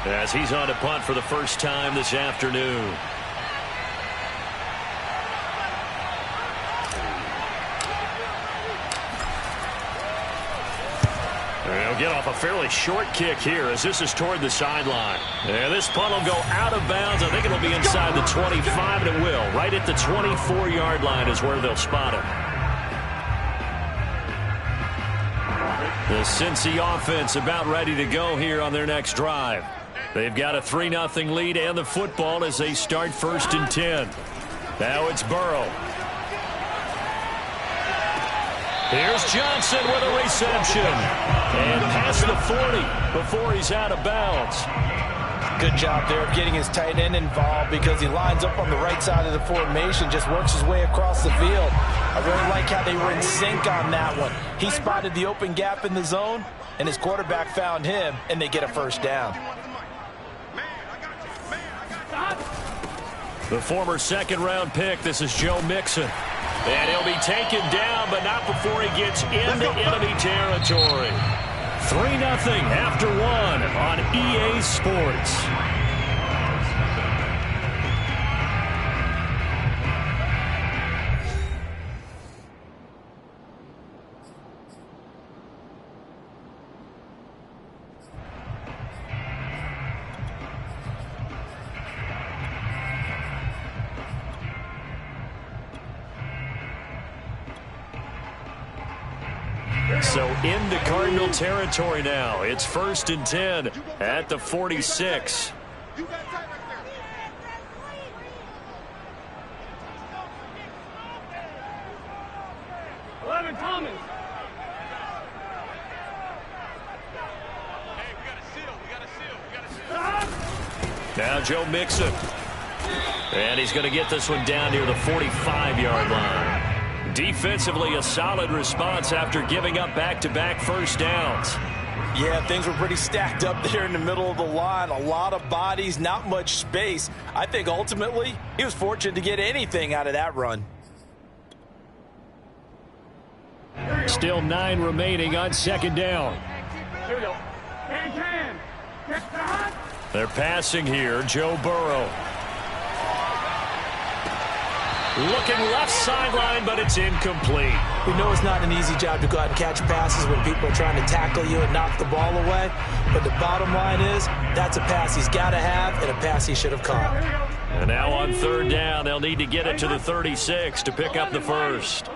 as he's on to punt for the first time this afternoon. He'll get off a fairly short kick here as this is toward the sideline. And this punt will go out of bounds. I think it'll be inside the 25, and it will. Right at the 24-yard line is where they'll spot him. The Cincy offense about ready to go here on their next drive. They've got a 3-0 lead and the football as they start 1st and 10. Now it's Burrow. Here's Johnson with a reception. And past the 40 before he's out of bounds. Good job there of getting his tight end involved because he lines up on the right side of the formation, just works his way across the field. I really like how they were in sync on that one. He spotted the open gap in the zone, and his quarterback found him, and they get a first down. The former second-round pick, this is Joe Mixon. And he'll be taken down, but not before he gets into enemy territory. 3-0 after 1 on EA Sports. So into Cardinal territory now. It's 1st and 10 at the 46. Now Joe Mixon. And he's going to get this one down near the 45-yard line. Defensively, a solid response after giving up back-to-back first downs. Yeah, things were pretty stacked up there in the middle of the line. A lot of bodies, not much space. I think ultimately he was fortunate to get anything out of that run. Still 9 remaining on 2nd down. Here we go. They're passing here. Joe Burrow. Looking left sideline, but it's incomplete. We know it's not an easy job to go out and catch passes when people are trying to tackle you and knock the ball away. But the bottom line is, that's a pass he's got to have and a pass he should have caught. And now on 3rd down, they'll need to get it to the 36 to pick up the first.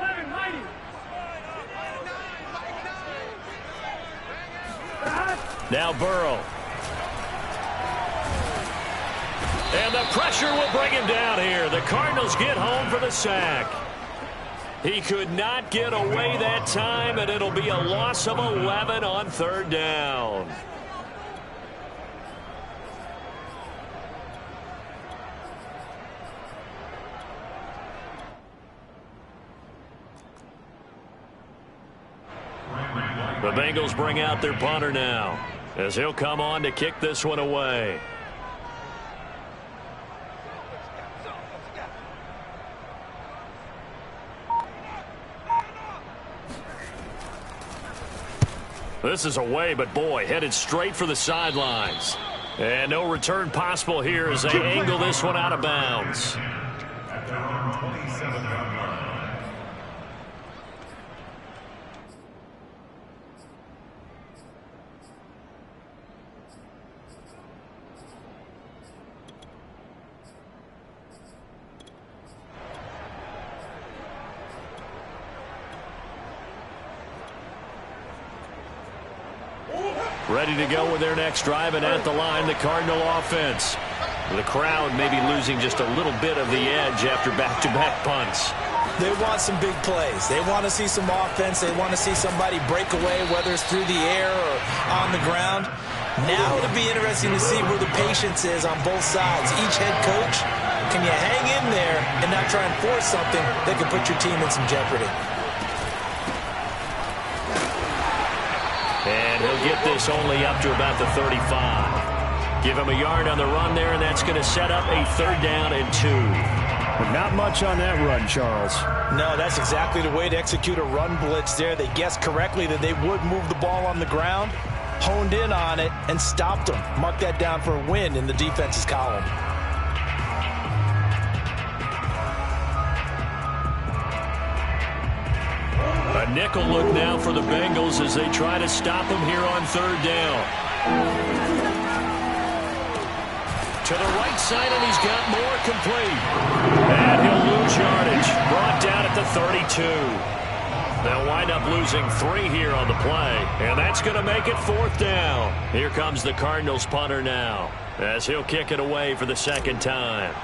Now Burrow. And the pressure will bring him down here. The Cardinals get home for the sack. He could not get away that time, and it'll be a loss of 11 on 3rd down. The Bengals bring out their punter now, as he'll come on to kick this one away. This is away, but boy, headed straight for the sidelines. And no return possible here as they angle this one out of bounds. Ready to go with their next drive, and at the line, the Cardinal offense. The crowd maybe losing just a little bit of the edge after back-to-back punts. They want some big plays. They want to see some offense. They want to see somebody break away, whether it's through the air or on the ground. Now it'll be interesting to see where the patience is on both sides. Each head coach, can you hang in there and not try and force something that could put your team in some jeopardy? And he'll get this only up to about the 35. Give him a yard on the run there, and that's going to set up a 3rd down and 2. But not much on that run, Charles. No, that's exactly the way to execute a run blitz there. They guessed correctly that they would move the ball on the ground. honed in on it and stopped them. Mark that down for a win in the defense's column. A nickel look now for the Bengals as they try to stop him here on third down. To the right side, and he's got more complete. And he'll lose yardage. Brought down at the 32. They'll wind up losing 3 here on the play, and that's going to make it 4th down. Here comes the Cardinals punter now, as he'll kick it away for the 2nd time.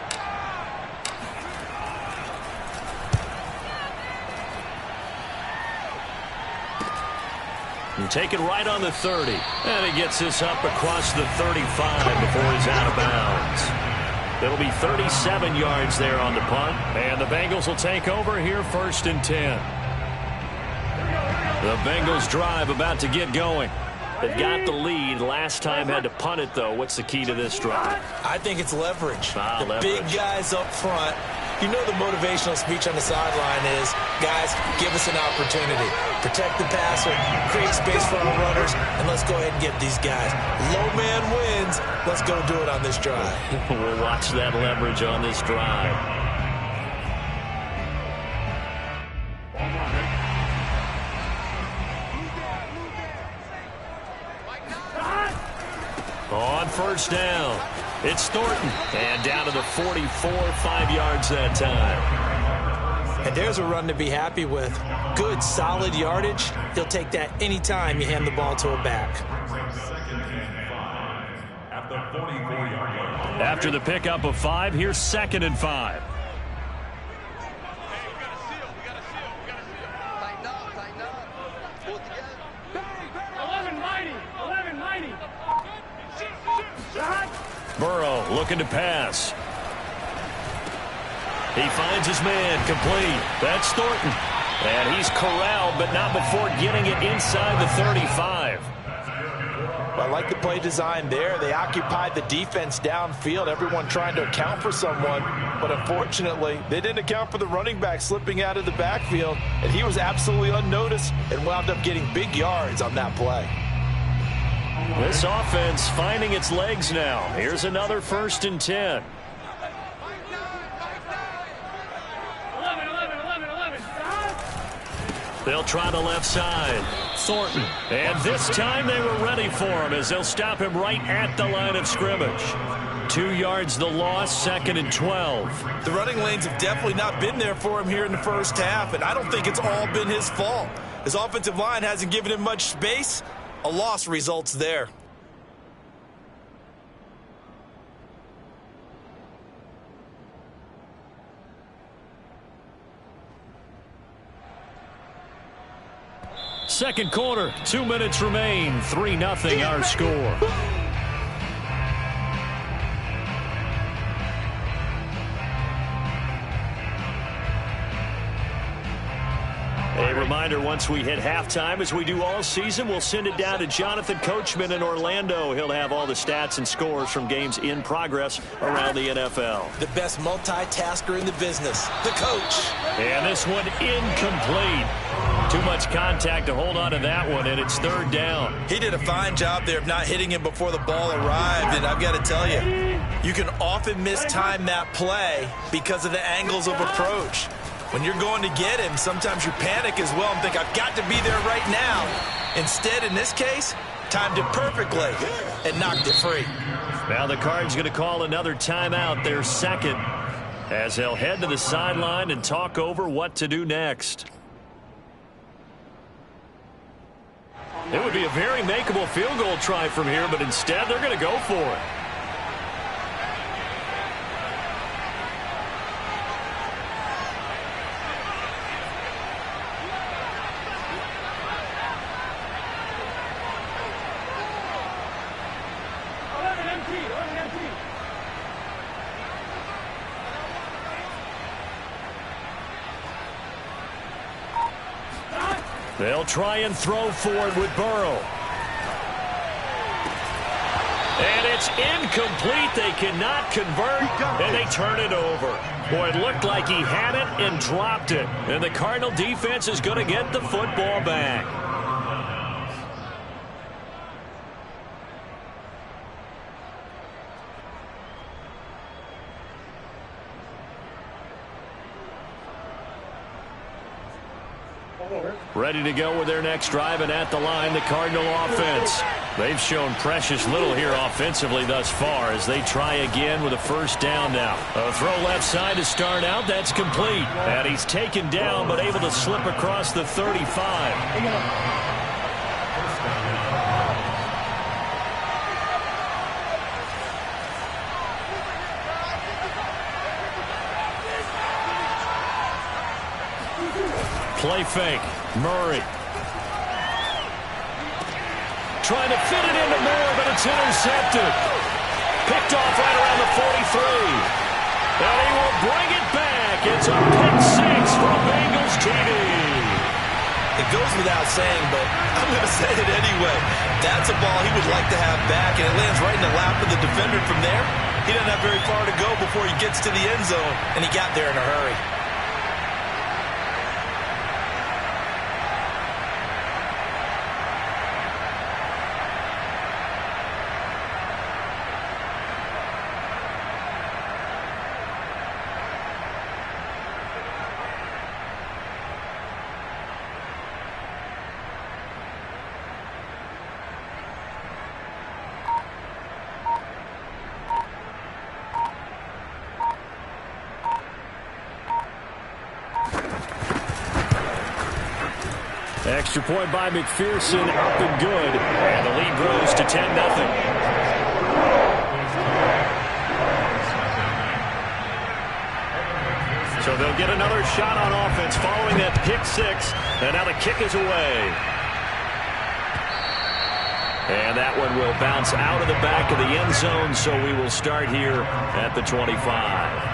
And take it right on the 30. And he gets this up across the 35 before he's out of bounds. It'll be 37 yards there on the punt. And the Bengals will take over here 1st and 10. The Bengals drive about to get going. They've got the lead. Last time had to punt it, though. What's the key to this drive? I think it's leverage. Leverage. Big guys up front. You know the motivational speech on the sideline is, guys, give us an opportunity. Protect the passer, create space for our runners, and let's go ahead and get these guys. Low man wins. Let's go do it on this drive. We'll watch that leverage on this drive. On 1st down, it's Thornton. And down to the 44, 5 yards that time. And there's a run to be happy with. Good, solid yardage. He'll take that anytime you hand the ball to a back. After the pickup of 5, here's 2nd and 5. Burrow looking to pass. He finds his man complete. That's Thornton. And he's corralled, but not before getting it inside the 35. I like the play design there. They occupied the defense downfield, everyone trying to account for someone. But unfortunately, they didn't account for the running back slipping out of the backfield. And he was absolutely unnoticed and wound up getting big yards on that play. This offense finding its legs now. Here's another 1st and 10. 11. They'll try the left side. Thornton. And this time they were ready for him as they'll stop him right at the line of scrimmage. 2 yards the loss, 2nd and 12. The running lanes have definitely not been there for him here in the first half, and I don't think it's all been his fault. His offensive line hasn't given him much space. A loss results there. Second quarter, 2 minutes remain. 3-0 our score. A reminder, once we hit halftime, as we do all season, we'll send it down to Jonathan Coachman in Orlando. He'll have all the stats and scores from games in progress around the NFL. The best multitasker in the business, the coach. And this one incomplete. Too much contact to hold on to that one, and it's 3rd down. He did a fine job there of not hitting him before the ball arrived, and I've got to tell you, you can often mistime that play because of the angles of approach. When you're going to get him, sometimes you panic as well and think, I've got to be there right now. Instead, in this case, timed it perfectly and knocked it free. Now the Cards going to call another timeout, their 2nd, as they'll head to the sideline and talk over what to do next. It would be a very makeable field goal try from here, but instead they're going to go for it. They'll try and throw for it with Burrow. And it's incomplete. They cannot convert, and they turn it over. Boy, it looked like he had it and dropped it. And the Cardinal defense is going to get the football back. Ready to go with their next drive, and at the line, the Cardinal offense. They've shown precious little here offensively thus far as they try again with a first down now. A throw left side to start out. That's complete. And he's taken down but able to slip across the 35. Play fake. Murray. Trying to fit it into Moore, but it's intercepted. Picked off right around the 43. And he will bring it back. It's a pick six from Bengals TV. It goes without saying, but I'm going to say it anyway. That's a ball he would like to have back, and it lands right in the lap of the defender from there. He doesn't have very far to go before he gets to the end zone, and he got there in a hurry. Extra point by McPherson, up and good. And the lead grows to 10-0. So they'll get another shot on offense following that pick six. And now the kick is away. And that one will bounce out of the back of the end zone, so we will start here at the 25.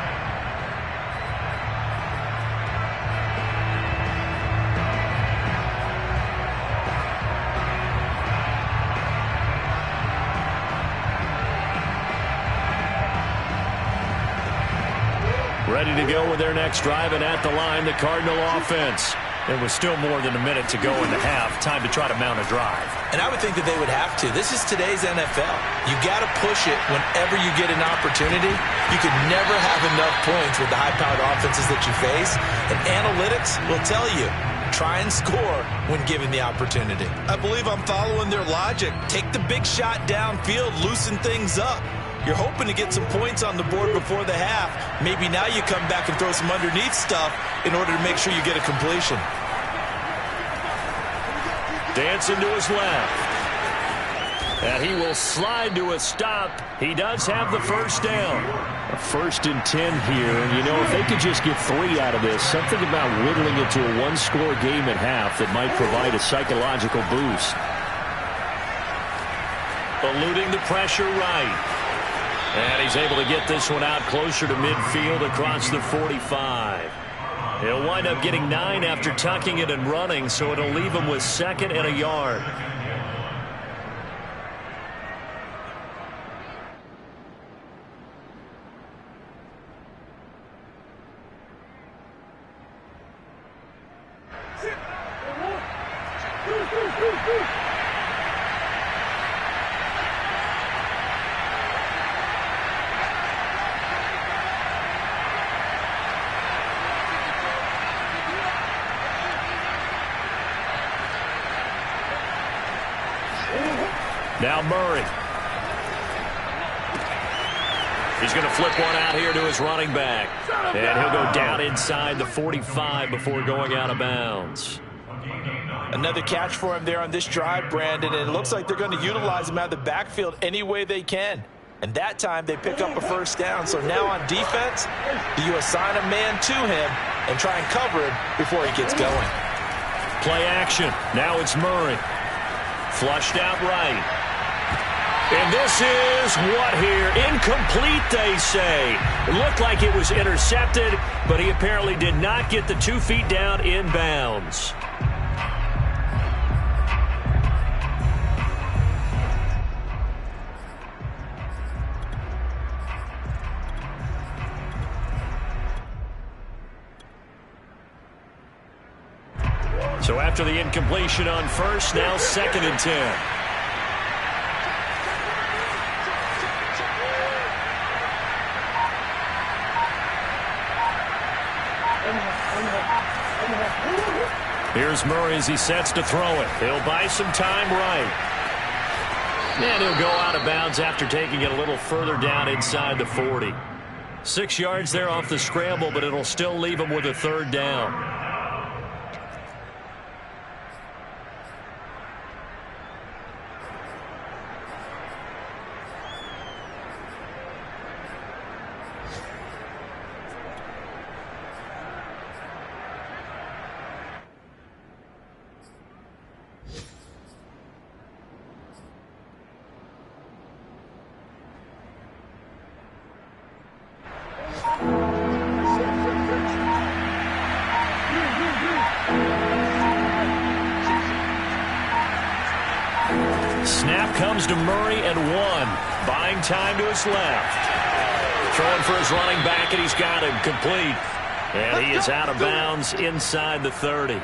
Ready to go with their next drive, and at the line, the Cardinal offense. There was still more than a minute to go in the half. Time to try to mount a drive. And I would think that they would have to. This is today's NFL. You got to push it whenever you get an opportunity. You could never have enough points with the high-powered offenses that you face. And analytics will tell you, try and score when given the opportunity. I believe I'm following their logic. Take the big shot downfield, loosen things up. You're hoping to get some points on the board before the half. Maybe now you come back and throw some underneath stuff in order to make sure you get a completion. Dancing to his left. And he will slide to a stop. He does have the first down. A 1st and 10 here. And, you know, if they could just get 3 out of this, something about whittling it to a one-score game at half that might provide a psychological boost. Eluding the pressure right. And he's able to get this one out closer to midfield across the 45. He'll wind up getting 9 after tucking it and running, so it'll leave him with 2nd and a yard. Now Murray. He's going to flip one out here to his running back. And he'll go down inside the 45 before going out of bounds. Another catch for him there on this drive, Brandon. And it looks like they're going to utilize him out of the backfield any way they can. And that time they pick up a first down. So now on defense, do you assign a man to him and try and cover him before he gets going? Play action. Now it's Murray. Flushed out right. And this is what here? Incomplete, they say. It looked like it was intercepted, but he apparently did not get the 2 feet down in bounds. So after the incompletion on first, now 2nd and 10. Here's Murray as he sets to throw it. He'll buy some time right. And he'll go out of bounds after taking it a little further down inside the 40. 6 yards there off the scramble, but it'll still leave him with a third down. Snap comes to Murray at 1. Buying time to his left. Throwing for his running back, and he's got him complete. And he is out of bounds inside the 30.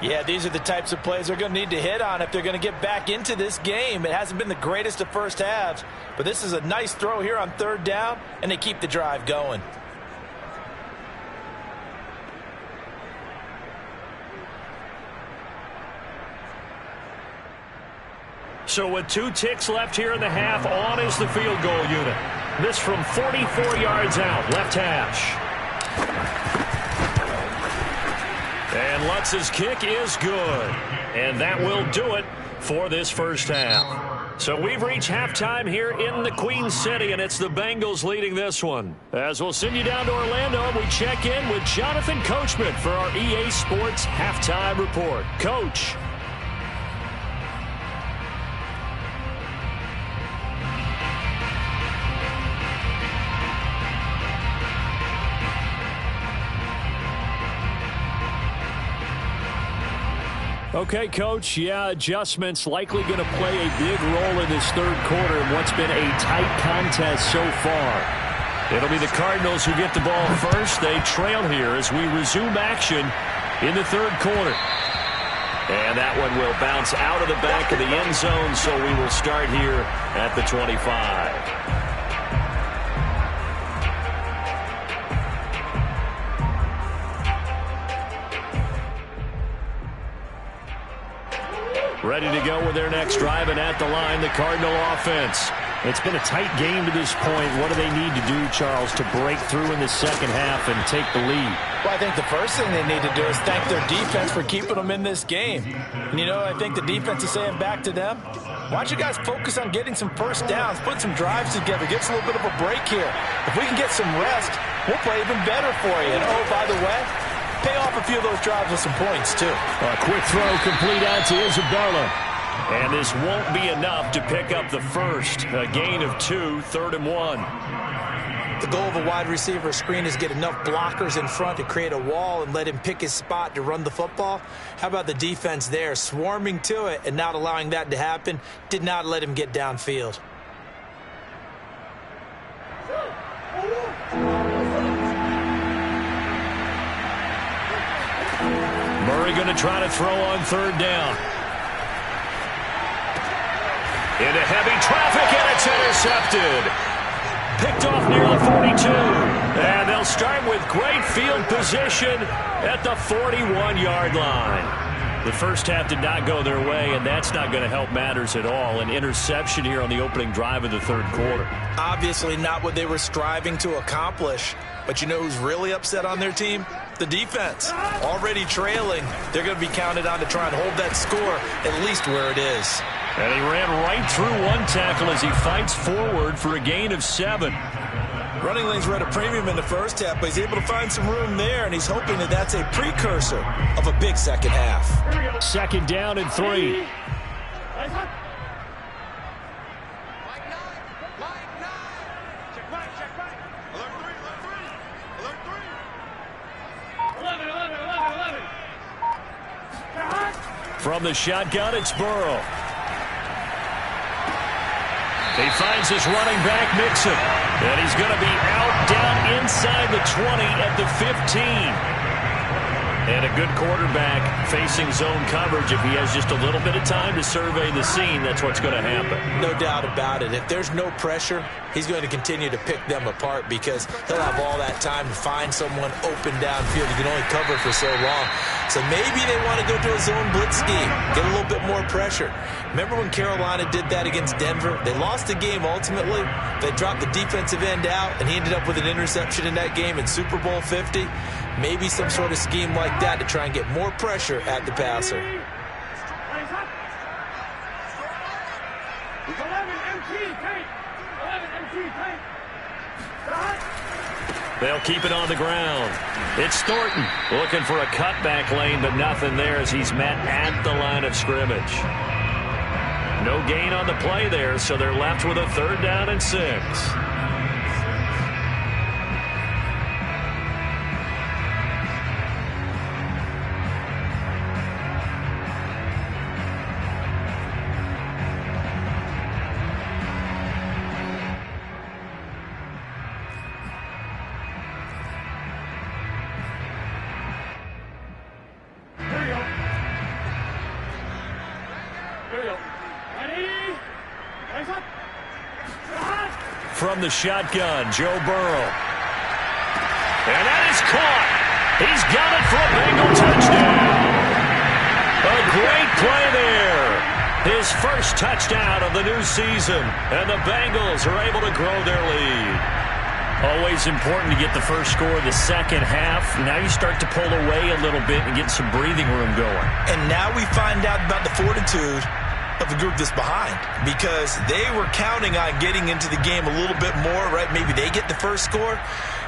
Yeah, these are the types of plays they're going to need to hit on if they're going to get back into this game. It hasn't been the greatest of first halves, but this is a nice throw here on third down, and they keep the drive going. So with 2 ticks left here in the half, on is the field goal unit. This from 44 yards out, left hash. And Lutz's kick is good. And that will do it for this first half. So we've reached halftime here in the Queen City, and it's the Bengals leading this one. As we'll send you down to Orlando, we check in with Jonathan Coachman for our EA Sports Halftime Report. Coach. Okay, Coach, yeah, adjustments likely going to play a big role in this third quarter in what's been a tight contest so far. It'll be the Cardinals who get the ball first. They trail here as we resume action in the third quarter. And that one will bounce out of the back of the end zone, so we will start here at the 25. Ready to go with their next drive, and at the line, the Cardinal offense. It's been a tight game to this point. What do they need to do, Charles, to break through in the second half and take the lead? Well, I think the first thing they need to do is thank their defense for keeping them in this game. And, you know, I think the defense is saying back to them, why don't you guys focus on getting some first downs, put some drives together, get us a little bit of a break here. If we can get some rest, we'll play even better for you. And, oh, by the way, pay off a few of those drives with some points, too. A quick throw complete out to Isabella. And this won't be enough to pick up the first. A gain of 2, 3rd and 1. The goal of a wide receiver screen is get enough blockers in front to create a wall and let him pick his spot to run the football. How about the defense there, swarming to it and not allowing that to happen? Did not let him get downfield. Murray going to try to throw on 3rd down. Into heavy traffic, and it's intercepted. Picked off near the 42. And they'll start with great field position at the 41-yard line. The first half did not go their way, and that's not going to help matters at all. An interception here on the opening drive of the third quarter. Obviously not what they were striving to accomplish. But you know who's really upset on their team? The defense. Already trailing. They're going to be counted on to try and hold that score at least where it is. And he ran right through one tackle as he fights forward for a gain of 7. Running lanes were at a premium in the first half, but he's able to find some room there, and he's hoping that that's a precursor of a big second half. 2nd down and 3. From the shotgun, it's Burrow. He finds his running back, Mixon. And he's going to be out down inside the 20 at the 15. And a good quarterback facing zone coverage. If he has just a little bit of time to survey the scene, that's what's going to happen. No doubt about it. If there's no pressure, he's going to continue to pick them apart because he'll have all that time to find someone open downfield. He can only cover for so long. So maybe they want to go to a zone blitz scheme, get a little bit more pressure. Remember when Carolina did that against Denver? They lost the game ultimately. They dropped the defensive end out, and he ended up with an interception in that game in Super Bowl 50. Maybe some sort of scheme like that to try and get more pressure at the passer. They'll keep it on the ground. It's Thornton looking for a cutback lane, but nothing there as he's met at the line of scrimmage. No gain on the play there, so they're left with a 3rd down and 6. From the shotgun, Joe Burrow. And that is caught. He's got it for a Bengal touchdown. A great play there. His first touchdown of the new season. And the Bengals are able to grow their lead. Always important to get the first score of the second half. Now you start to pull away a little bit and get some breathing room going. And now we find out about the fortitude of the group that's behind, because they were counting on getting into the game a little bit more, right? Maybe they get the first score.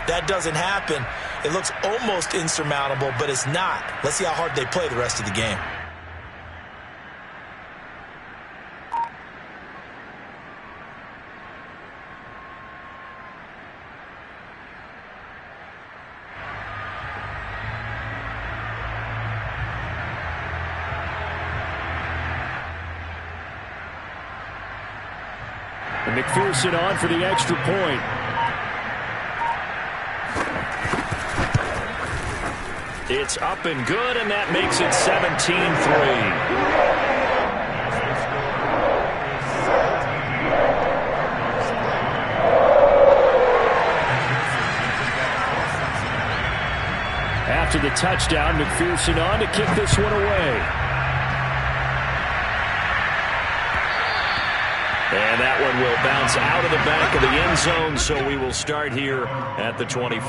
That doesn't happen. It looks almost insurmountable, but it's not. Let's see how hard they play the rest of the game. McPherson on for the extra point. It's up and good, and that makes it 17-3. After the touchdown, McPherson on to kick this one away. And that one will bounce out of the back of the end zone, so we will start here at the 25.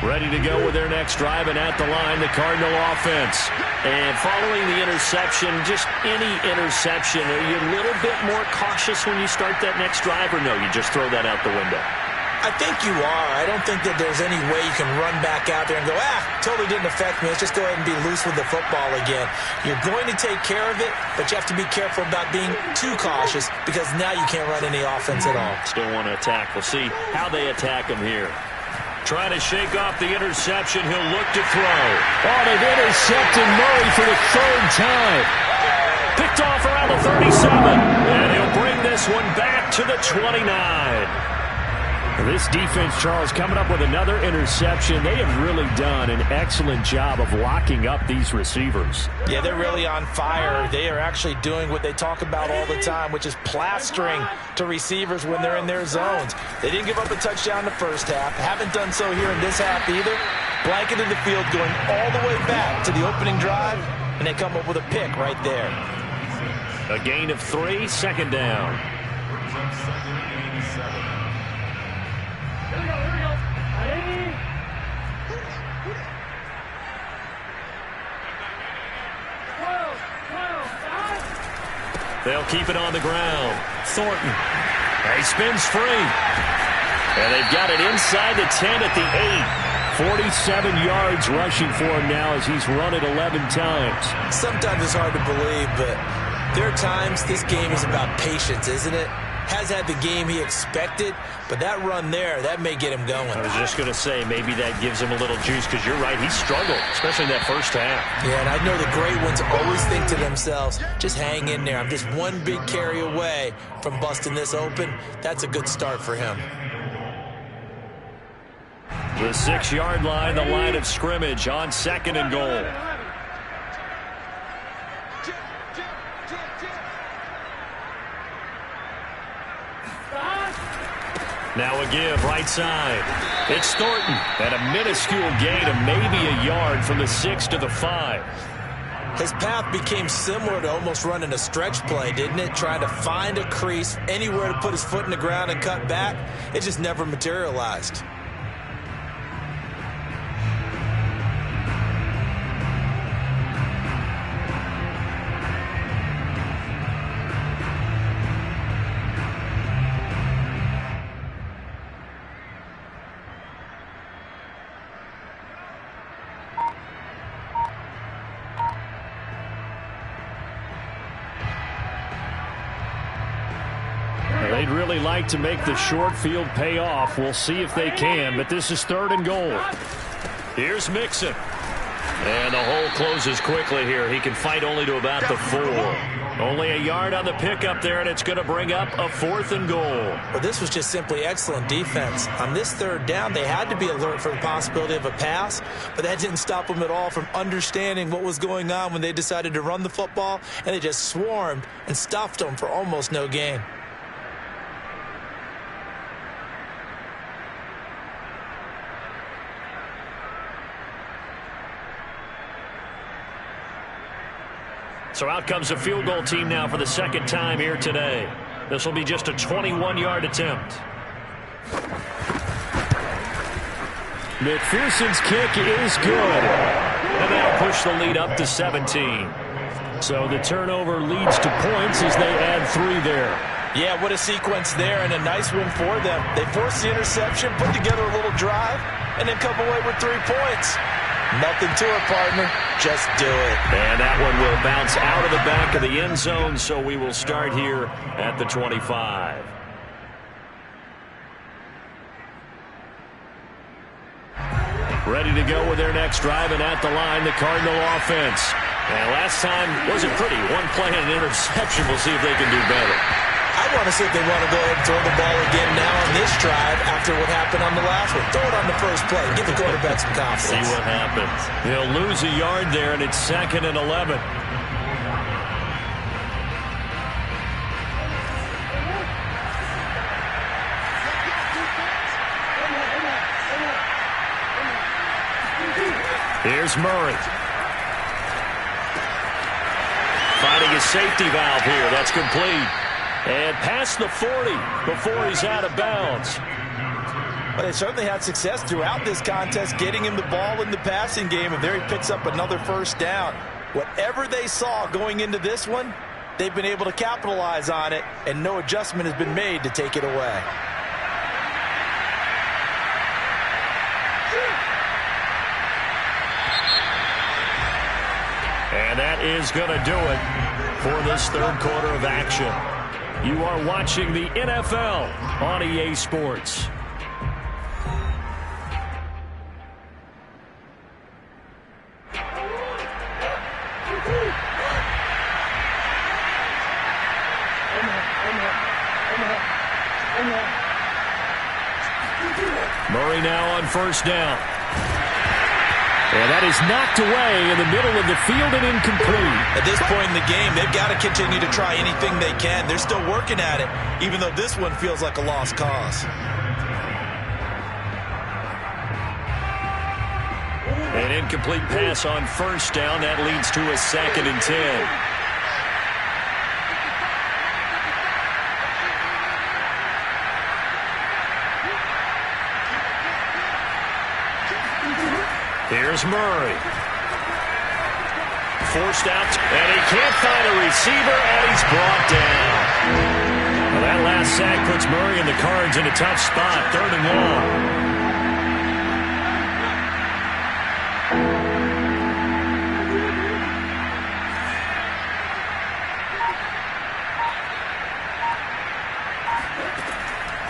Ready to go with their next drive, and at the line, the Cardinal offense. And following the interception, just any interception, are you a little bit more cautious when you start that next drive, or no, you just throw that out the window? I think you are. I don't think that there's any way you can run back out there and go, totally didn't affect me. Let's just go ahead and be loose with the football again. You're going to take care of it, but you have to be careful about being too cautious because now you can't run any offense at all. Still want to attack. We'll see how they attack him here. Trying to shake off the interception. He'll look to throw. Oh, they've intercepted Murray for the 3rd time. Picked off around the 37. And he'll bring this one back to the 29. This defense, Charles, coming up with another interception. They have really done an excellent job of locking up these receivers. Yeah, they're really on fire. They are actually doing what they talk about all the time, which is plastering to receivers when they're in their zones. They didn't give up a touchdown in the first half. Haven't done so here in this half either. Blanketed the field going all the way back to the opening drive, and they come up with a pick right there. A gain of 3, 2nd down. They'll keep it on the ground. Thornton. He spins free. And they've got it inside the 10 at the 8. 47 yards rushing for him now as he's run it 11 times. Sometimes it's hard to believe, but there are times this game is about patience, isn't it? has had the game he expected, but that run there, that may get him going. I was just going to say, maybe that gives him a little juice, because you're right, he struggled, especially in that first half. Yeah, and I know the great ones always think to themselves, just hang in there. I'm just one big carry away from busting this open. That's a good start for him. The 6-yard line, the line of scrimmage on 2nd and goal. Now a give, right side. It's Thornton at a minuscule gain of maybe a yard from the 6 to the 5. His path became similar to almost running a stretch play, didn't it? Trying to find a crease, anywhere to put his foot in the ground and cut back. It just never materialized. They'd really like to make the short field pay off. We'll see if they can, but this is 3rd and goal. Here's Mixon. And the hole closes quickly here. He can fight only to about the 4. Only a yard on the pickup there, and it's going to bring up a 4th and goal. Well, this was just simply excellent defense. On this 3rd down, they had to be alert for the possibility of a pass, but that didn't stop them at all from understanding what was going on when they decided to run the football, and they just swarmed and stuffed them for almost no gain. So out comes the field goal team now for the 2nd time here today. This will be just a 21-yard attempt. McPherson's kick is good. And that'll push the lead up to 17. So the turnover leads to points as they add 3 there. Yeah, what a sequence there, and a nice win for them. They forced the interception, put together a little drive, and then come away with 3 points. Nothing to it, partner. Just do it. And that one will bounce out of the back of the end zone, so we will start here at the 25. Ready to go with their next drive, and at the line, the Cardinal offense. And last time wasn't pretty. One play and an interception. We'll see if they can do better. I want to see if they want to go ahead and throw the ball again now on this drive after what happened on the last one. Throw it on the first play. Give the quarterback some confidence. See what happens. They'll lose a yard there, and it's 2nd and 11. Here's Murray. Finding his safety valve here. That's complete. And past the 40 before he's out of bounds. But they certainly had success throughout this contest getting him the ball in the passing game, and there he picks up another 1st down. Whatever they saw going into this one, they've been able to capitalize on it, and no adjustment has been made to take it away. And that is going to do it for this 3rd quarter of action. You are watching the NFL on EA Sports. Murray now on 1st down. And that is knocked away in the middle of the field and incomplete. At this point in the game, they've got to continue to try anything they can. They're still working at it, even though this one feels like a lost cause. An incomplete pass on 1st down. That leads to a 2nd and 10. Here's Murray. Forced out, and he can't find a receiver, and he's brought down. Well, that last sack puts Murray and the Cards in a tough spot, 3rd and long.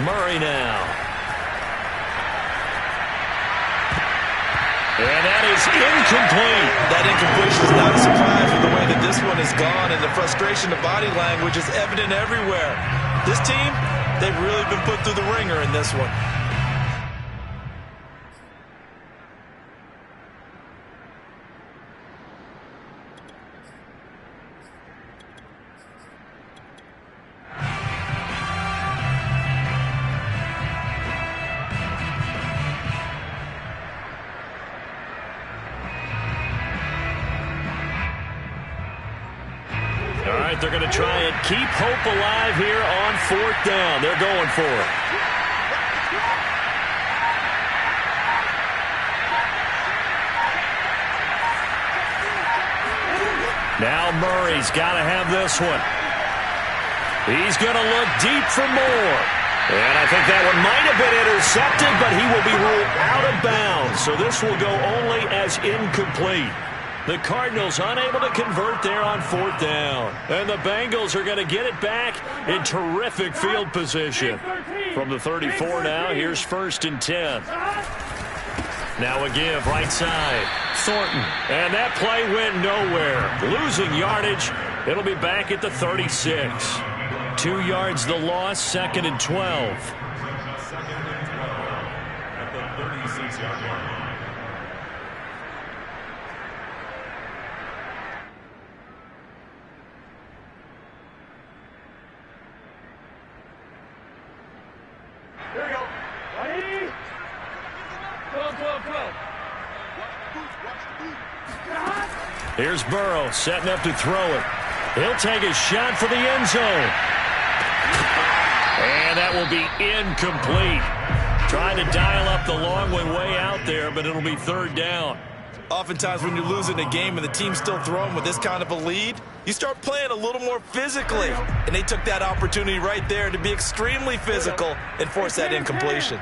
Murray now. And that is incomplete. That incompletion is not a surprise with the way that this one has gone, and the frustration, the body language is evident everywhere. This team, they've really been put through the ringer in this one. All right, they're going to try and keep hope alive here on 4th down. They're going for it. Now Murray's got to have this one. He's going to look deep for more. And I think that one might have been intercepted, but he will be ruled out of bounds. So this will go only as incomplete. The Cardinals unable to convert there on 4th down. And the Bengals are going to get it back in terrific field position. From the 34 now, here's 1st and 10. Now a give right side. Thornton. And that play went nowhere. Losing yardage. It'll be back at the 36. 2 yards the loss, 2nd and 12. Here's Burrow setting up to throw it. He'll take a shot for the end zone. And that will be incomplete. Trying to dial up the long way out there, but it'll be 3rd down. Oftentimes when you're losing a game and the team's still throwing with this kind of a lead, you start playing a little more physically. And they took that opportunity right there to be extremely physical and force that incompletion.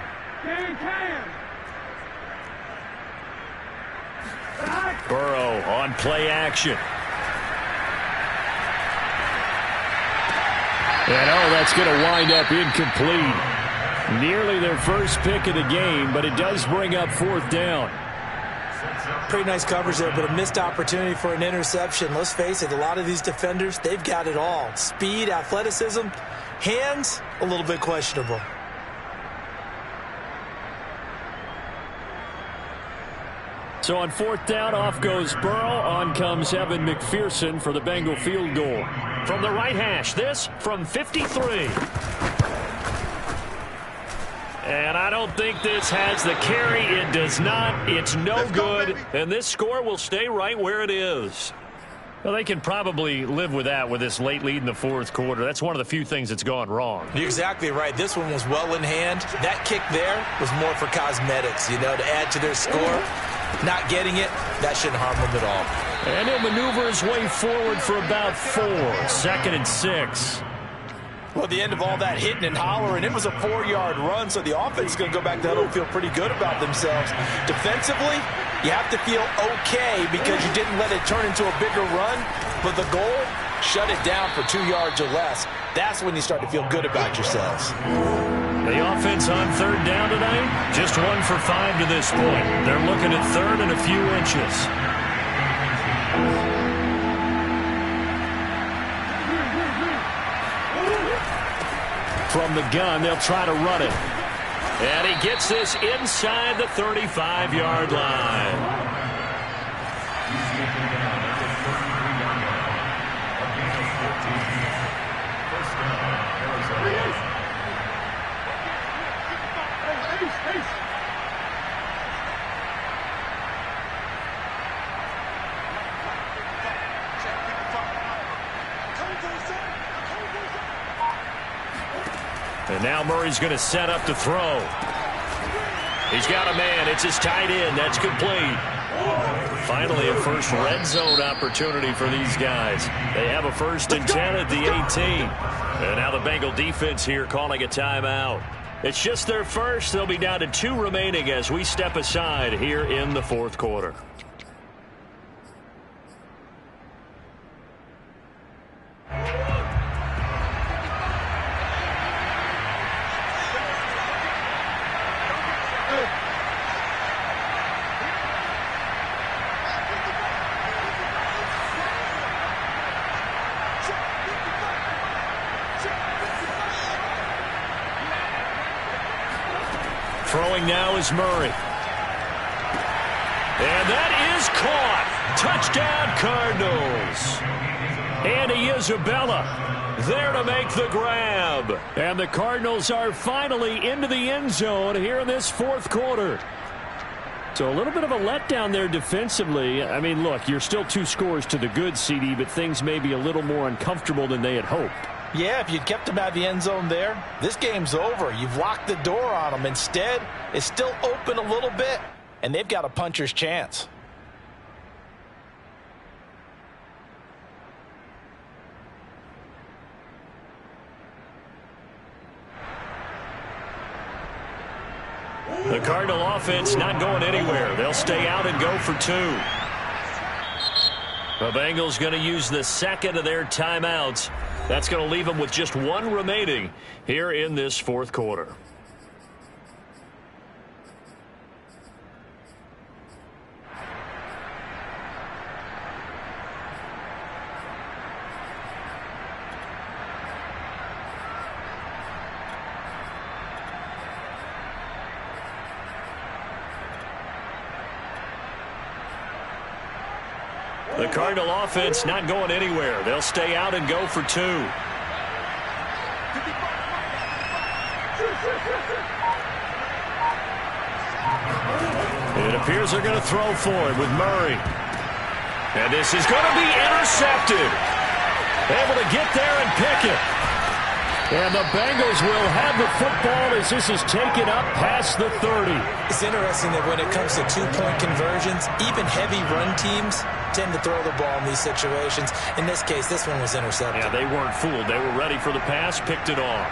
Burrow on play action. And that's going to wind up incomplete. Nearly their first pick of the game, but it does bring up 4th down. Pretty nice coverage there, but a missed opportunity for an interception. Let's face it, a lot of these defenders, they've got it all. Speed, athleticism, hands, a little bit questionable. So on 4th down, off goes Burrow. On comes Evan McPherson for the Bengal field goal. From the right hash, this from 53. And I don't think this has the carry. It does not. It's no good. And this score will stay right where it is. Well, they can probably live with that with this late lead in the 4th quarter. That's one of the few things that's gone wrong. You're exactly right. This one was well in hand. That kick there was more for cosmetics, to add to their score. Not getting it, that shouldn't harm them at all. And he'll maneuver his way forward for about 4. 2nd and 6. Well, at the end of all that hitting and hollering, it was a 4-yard run, so the offense is going to go back to huddle and feel pretty good about themselves. Defensively, you have to feel okay because you didn't let it turn into a bigger run, but the goal, shut it down for 2 yards or less. That's when you start to feel good about yourselves. The offense on 3rd down tonight, just 1 for 5 to this point. They're looking at 3rd and a few inches. From the gun, they'll try to run it. And he gets this inside the 35-yard line. And now Murray's going to set up to throw. He's got a man. It's his tight end. That's complete. Finally, a first red zone opportunity for these guys. They have a 1st and 10 at the 18. And now the Bengal defense here calling a timeout. It's just their first. They'll be down to 2 remaining as we step aside here in the 4th quarter. Throwing now is Murray. And that is caught. Touchdown, Cardinals. Andy Isabella there to make the grab. And the Cardinals are finally into the end zone here in this fourth quarter. So a little bit of a letdown there defensively. I mean, look, you're still 2 scores to the good, CD, but things may be a little more uncomfortable than they had hoped. Yeah, if you'd kept them out of the end zone there, this game's over. You've locked the door on them. Instead, it's still open a little bit, and they've got a puncher's chance. The Cardinal offense not going anywhere. They'll stay out and go for 2. The Bengals going to use the second of their timeouts. That's going to leave them with just 1 remaining here in this fourth quarter. The Cardinal offense not going anywhere. They'll stay out and go for 2. It appears they're going to throw for it with Murray. And this is going to be intercepted. Able to get there and pick it. And the Bengals will have the football as this is taken up past the 30. It's interesting that when it comes to 2-point conversions, even heavy run teams tend to throw the ball in these situations. In this case, this one was intercepted. Yeah, they weren't fooled. They were ready for the pass, picked it off.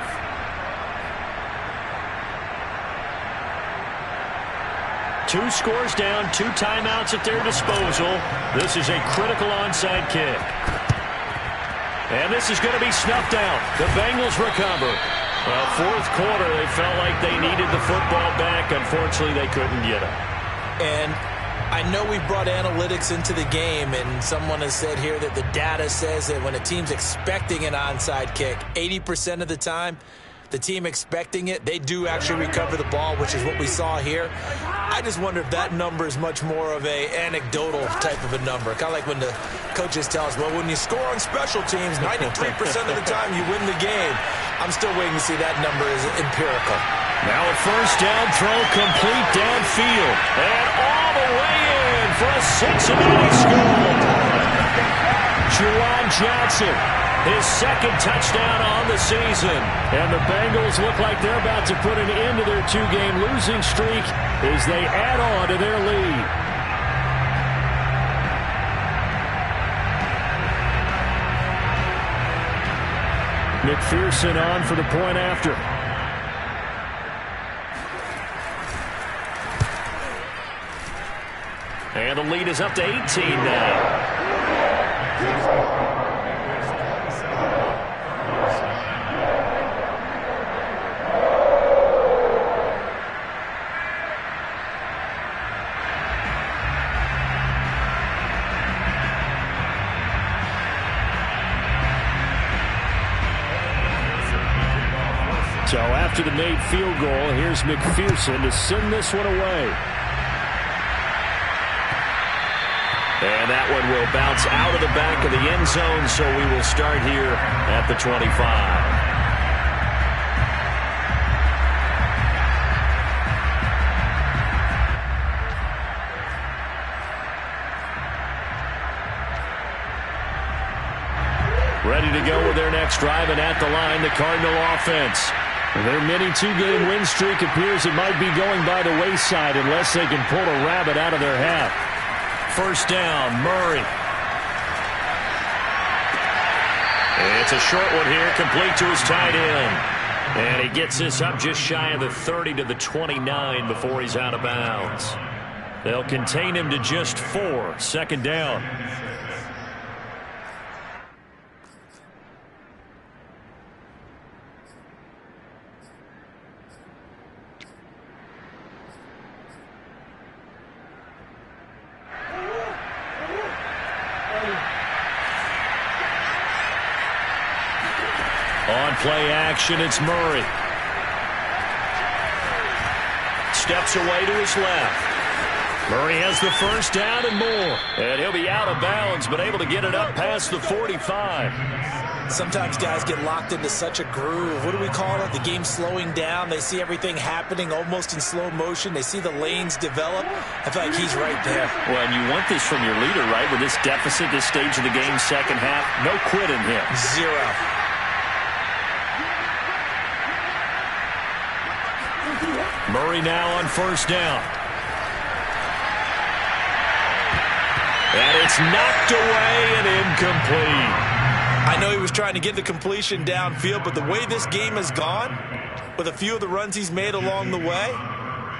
Two scores down, 2 timeouts at their disposal. This is a critical onside kick. And this is going to be snuffed out. The Bengals recover. Well, fourth quarter, they felt like they needed the football back. Unfortunately, they couldn't get it. And I know we brought analytics into the game, and someone has said here that the data says that when a team's expecting an onside kick, 80% of the time, the team expecting it, they do actually recover the ball, which is what we saw here. I just wonder if that number is much more of a anecdotal type of a number. Kind of like when the coaches tell us, well, when you score on special teams, 93% of the time you win the game. I'm still waiting to see that number is empirical. Now a first down throw complete downfield. And all the way in for a Cincinnati score. Juwan Johnson, his second touchdown on the season. And the Bengals look like they're about to put an end to their 2-game losing streak as they add on to their lead. McPherson on for the point after. And the lead is up to 18 now. So after the made field goal, here's McPherson to send this one away. And that one will bounce out of the back of the end zone, so we will start here at the 25. Ready to go with their next drive, and at the line, the Cardinal offense. Their mini 2-game win streak appears it might be going by the wayside unless they can pull a rabbit out of their hat. First down, Murray. It's a short one here, complete to his tight end. And he gets this up just shy of the 30 to the 29 before he's out of bounds. They'll contain him to just 4. Second down. On play action, it's Murray. steps away to his left. Murray has the first down and more. And he'll be out of bounds, but able to get it up past the 45. Sometimes guys get locked into such a groove. What do we call it? The game slowing down. They see everything happening almost in slow motion. They see the lanes develop. I feel like he's right there. Well, and you want this from your leader, right? With this deficit, this stage of the game, second half, no quitting him. Zero. Murray now on first down. And it's knocked away and incomplete. I know he was trying to get the completion downfield, but the way this game has gone, with a few of the runs he's made along the way,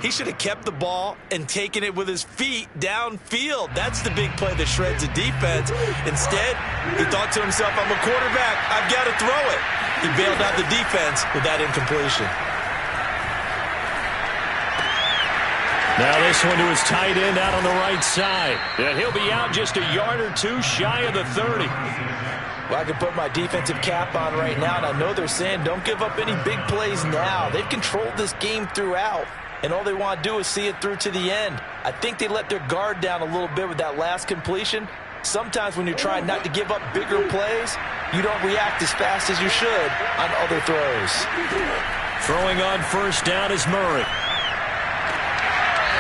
he should have kept the ball and taken it with his feet downfield. That's the big play that shreds a defense. Instead, he thought to himself, I'm a quarterback, I've got to throw it. He bailed out the defense with that incompletion. Now this one to his tight end out on the right side. And he'll be out just a yard or two shy of the 30. Well, I can put my defensive cap on right now, and I know they're saying don't give up any big plays now. They've controlled this game throughout, and all they want to do is see it through to the end. I think they let their guard down a little bit with that last completion. Sometimes when you're trying not to give up bigger plays, you don't react as fast as you should on other throws. Throwing on first down is Murray.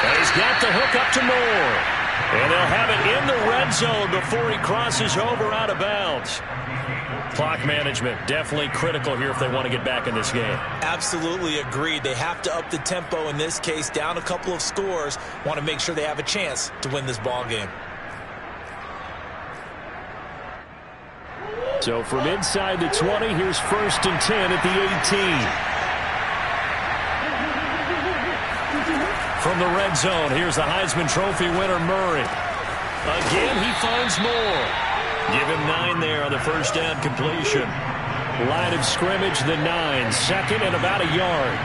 And he's got the hook up to Moore. And they'll have it in the red zone before he crosses over out of bounds. Clock management definitely critical here if they want to get back in this game. Absolutely agreed. They have to up the tempo in this case, down a couple of scores. Want to make sure they have a chance to win this ball game. So from inside the 20, here's first and 10 at the 18. From the red zone, here's the Heisman Trophy winner, Murray. Again, he finds Moore. Give him 9 there on the first down completion. Line of scrimmage, the 9. Second and about a yard.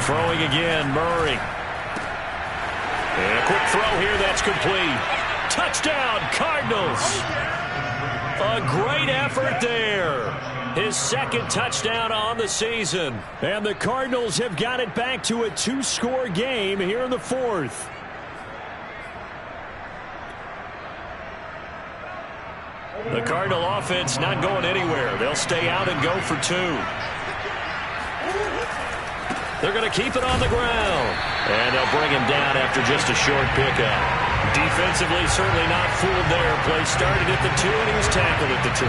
Throwing again, Murray. And a quick throw here, that's complete. Touchdown, Cardinals. A great effort there. His second touchdown on the season. And the Cardinals have got it back to a 2-score game here in the fourth. The Cardinal offense not going anywhere. They'll stay out and go for 2. They're going to keep it on the ground. And they'll bring him down after just a short pickup. Defensively, certainly not fooled there. Play started at the 2, and he was tackled at the 2.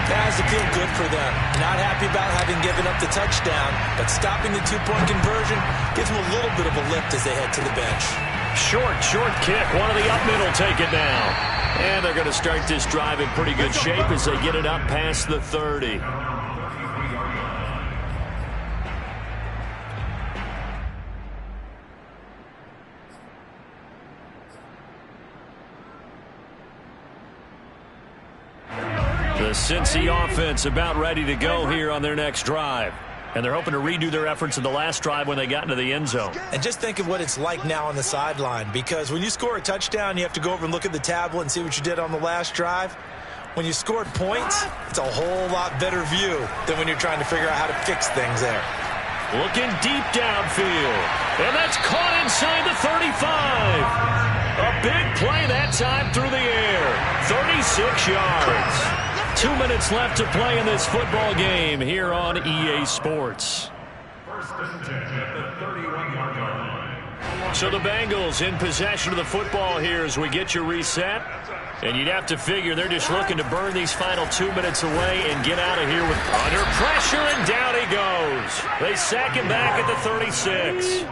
That has to feel good for them. Not happy about having given up the touchdown, but stopping the 2-point conversion gives them a little bit of a lift as they head to the bench. Short kick. One of the up men will take it now. And they're going to start this drive in pretty good shape as they get it up past the 30. The Cincy offense about ready to go here on their next drive. And they're hoping to redo their efforts in the last drive when they got into the end zone. And just think of what it's like now on the sideline, because when you score a touchdown, you have to go over and look at the tablet and see what you did on the last drive. When you scored points, it's a whole lot better view than when you're trying to figure out how to fix things there. Looking deep downfield. And that's caught inside the 35. A big play that time through the air. 36 yards. 2 minutes left to play in this football game here on EA Sports. So the Bengals in possession of the football here as we get you reset. And you'd have to figure they're just looking to burn these final 2 minutes away and get out of here with under pressure, and down he goes. They sack him back at the 36.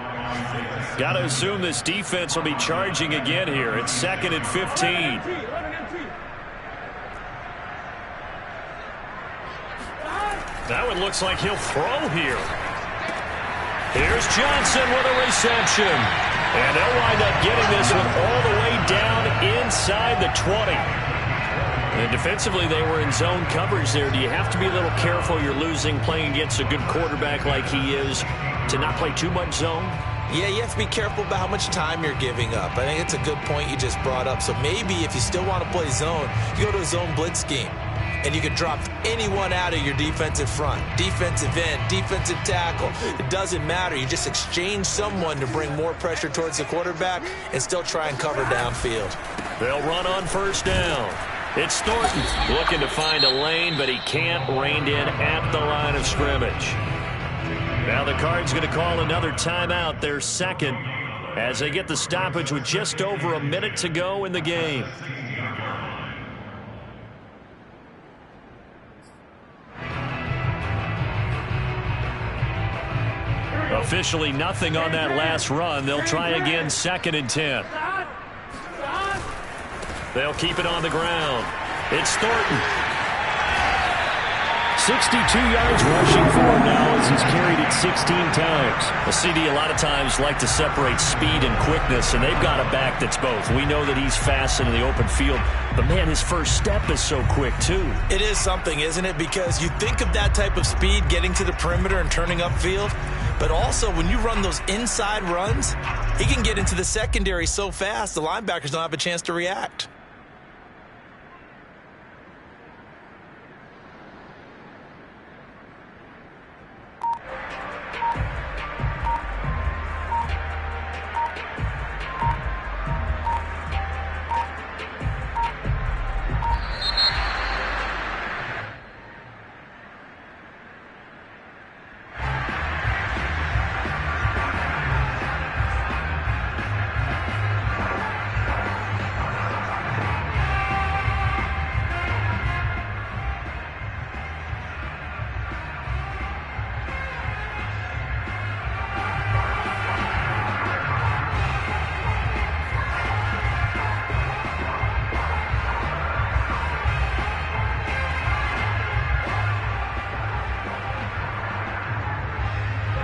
Got to assume this defense will be charging again here. It's 2nd and 15. That one looks like he'll throw here. Here's Johnson with a reception. And they'll wind up getting this one all the way down inside the 20. And defensively, they were in zone coverage there. Do you have to be a little careful? You're losing playing against a good quarterback like he is to not play too much zone? Yeah, you have to be careful about how much time you're giving up. I think it's a good point you just brought up. So maybe if you still want to play zone, you go to a zone blitz scheme. and you can drop anyone out of your defensive front. Defensive end, defensive tackle. It doesn't matter. You just exchange someone to bring more pressure towards the quarterback and still try and cover downfield. They'll run on first down. It's Thornton looking to find a lane, but he can't. Reined in at the line of scrimmage. Now the Cards going to call another timeout, their second, as they get the stoppage with just over a minute to go in the game. Officially nothing on that last run. They'll try again, 2nd and 10. They'll keep it on the ground. It's Thornton. 62 yards rushing for him now as he's carried it 16 times. The CD a lot of times like to separate speed and quickness, and they've got a back that's both. We know that he's fast in the open field, but man, his first step is so quick too. It is something, isn't it? Because you think of that type of speed getting to the perimeter and turning upfield, but also when you run those inside runs, he can get into the secondary so fast the linebackers don't have a chance to react.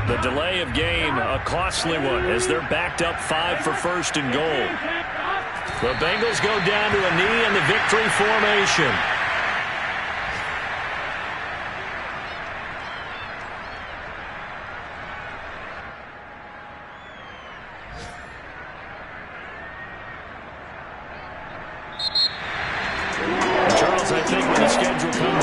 The delay of game, a costly one, as they're backed up 5 for 1st and goal. The Bengals go down to a knee in the victory formation.